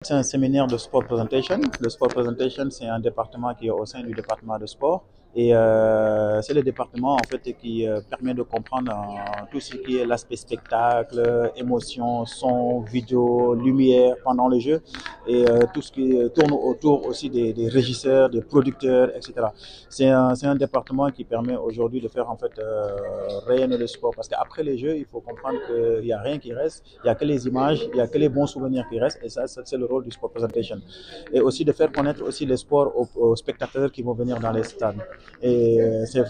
C'est un séminaire de sport presentation. Le sport presentation, c'est un département qui est au sein du département de sport. Et c'est le département en fait qui permet de comprendre tout ce qui est l'aspect spectacle, émotion, son, vidéo, lumière pendant le jeu et tout ce qui tourne autour aussi des régisseurs, des producteurs, etc. C'est un département qui permet aujourd'hui de faire en fait rayonner le sport parce qu'après les jeux, il faut comprendre qu'il n'y a rien qui reste, il n'y a que les images, il n'y a que les bons souvenirs qui restent et ça c'est le rôle du sport presentation. Et aussi de faire connaître aussi les sports aux spectateurs qui vont venir dans les stades. Et c'est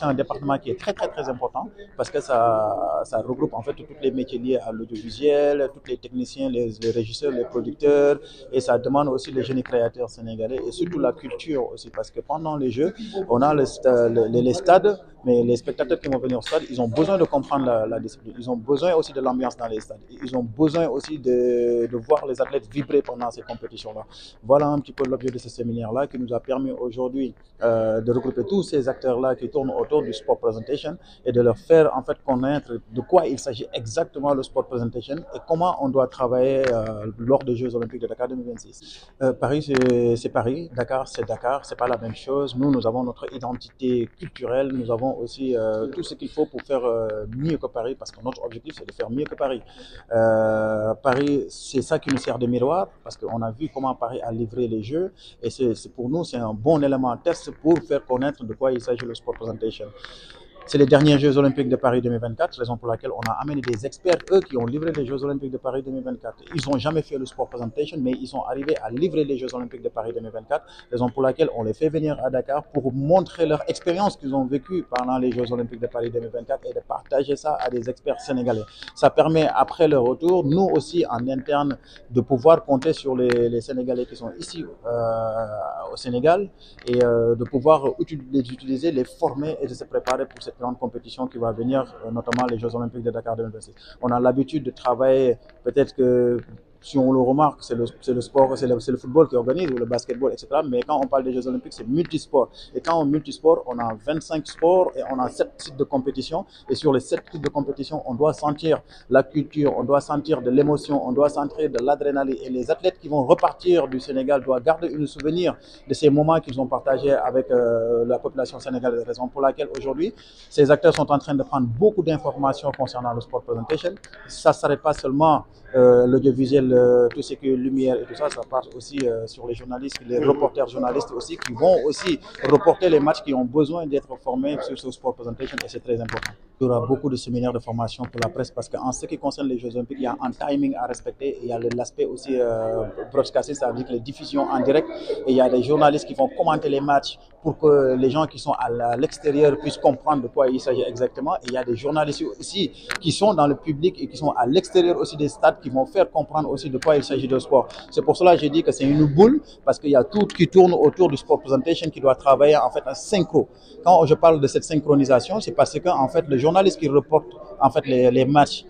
un département qui est très important parce que ça regroupe en fait tous les métiers liés à l'audiovisuel, tous les techniciens, les régisseurs, les producteurs et ça demande aussi les génies créateurs sénégalais et surtout la culture aussi parce que pendant les jeux, on a les stades, mais les spectateurs qui vont venir au stade, ils ont besoin de comprendre la discipline, ils ont besoin aussi de l'ambiance dans les stades, ils ont besoin aussi de voir les athlètes vibrer pendant ces compétitions-là. Voilà un petit peu l'objet de ce séminaire-là qui nous a permis aujourd'hui de regrouper tous ces acteurs-là qui tournent autour du sport presentation et de leur faire en fait connaître de quoi il s'agit exactement le sport presentation et comment on doit travailler lors des Jeux Olympiques de Dakar 2026. Paris, c'est Paris, Dakar, c'est pas la même chose. Nous avons notre identité culturelle, nous avons aussi tout ce qu'il faut pour faire mieux que Paris parce que notre objectif c'est de faire mieux que Paris. Paris, c'est ça qui nous sert de miroir parce qu'on a vu comment Paris a livré les Jeux et pour nous c'est un bon élément test pour faire connaître de quoi il s'agit le sport presentation. C'est les derniers Jeux Olympiques de Paris 2024, raison pour laquelle on a amené des experts, eux, qui ont livré les Jeux Olympiques de Paris 2024. Ils n'ont jamais fait le sport presentation, mais ils sont arrivés à livrer les Jeux Olympiques de Paris 2024, raison pour laquelle on les fait venir à Dakar pour montrer leur expérience qu'ils ont vécue pendant les Jeux Olympiques de Paris 2024 et de partager ça à des experts sénégalais. Ça permet, après leur retour, nous aussi, en interne, de pouvoir compter sur les Sénégalais qui sont ici au Sénégal et de pouvoir les utiliser, les former et de se préparer pour cette grande compétition qui va venir, notamment les Jeux Olympiques de Dakar 2026. On a l'habitude de travailler, peut-être que si on le remarque, c'est le sport, c'est le football qui organise, ou le basketball, etc. Mais quand on parle des Jeux Olympiques, c'est multisport. Et quand on multisport, on a 25 sports et on a 7 sites de compétition. Et sur les 7 sites de compétition, on doit sentir la culture, on doit sentir de l'émotion, on doit sentir de l'adrénaline. Et les athlètes qui vont repartir du Sénégal doivent garder un souvenir de ces moments qu'ils ont partagés avec la population sénégalaise. Raison pour laquelle aujourd'hui, ces acteurs sont en train de prendre beaucoup d'informations concernant le sport presentation. Ça ne s'arrête pas seulement l'audiovisuel, tout ce qui est lumière et tout ça, ça passe aussi sur les journalistes, les reporters journalistes aussi, qui vont aussi reporter les matchs qui ont besoin d'être formés sur ce sport presentation et c'est très important. Il y aura beaucoup de séminaires de formation pour la presse parce qu'en ce qui concerne les Jeux Olympiques, il y a un timing à respecter et il y a l'aspect aussi broadcasting, ça veut dire les diffusions en direct et il y a des journalistes qui vont commenter les matchs pour que les gens qui sont à l'extérieur puissent comprendre de quoi il s'agit exactement. Et il y a des journalistes aussi qui sont dans le public et qui sont à l'extérieur aussi des stades qui vont faire comprendre aussi de quoi il s'agit de sport. C'est pour cela que j'ai dit que c'est une boule parce qu'il y a tout qui tourne autour du sport presentation qui doit travailler en fait en synchro. Quand je parle de cette synchronisation, c'est parce que en fait le journaliste qui reporte en fait les matchs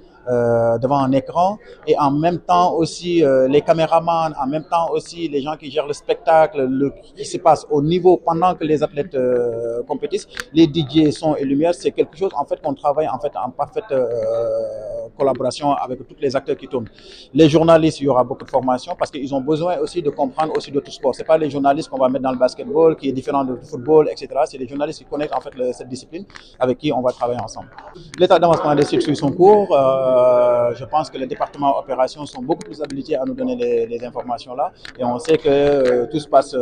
devant un écran et en même temps aussi les caméramans, en même temps aussi les gens qui gèrent le spectacle, qui se passe au niveau pendant que les athlètes compétissent, les DJ son et lumière, c'est quelque chose en fait qu'on travaille en fait en parfaite collaboration avec tous les acteurs qui tournent. Les journalistes, il y aura beaucoup de formation parce qu'ils ont besoin aussi de comprendre aussi d'autres sports. C'est pas les journalistes qu'on va mettre dans le basketball qui est différent du football, etc. C'est les journalistes qui connaissent en fait cette discipline avec qui on va travailler ensemble. L'état d'avancement des sites suit son cours. Je pense que les départements opérations sont beaucoup plus habilités à nous donner les informations là et on sait que tout se passe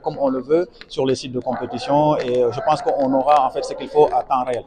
comme on le veut sur les sites de compétition et je pense qu'on aura en fait ce qu'il faut à temps réel.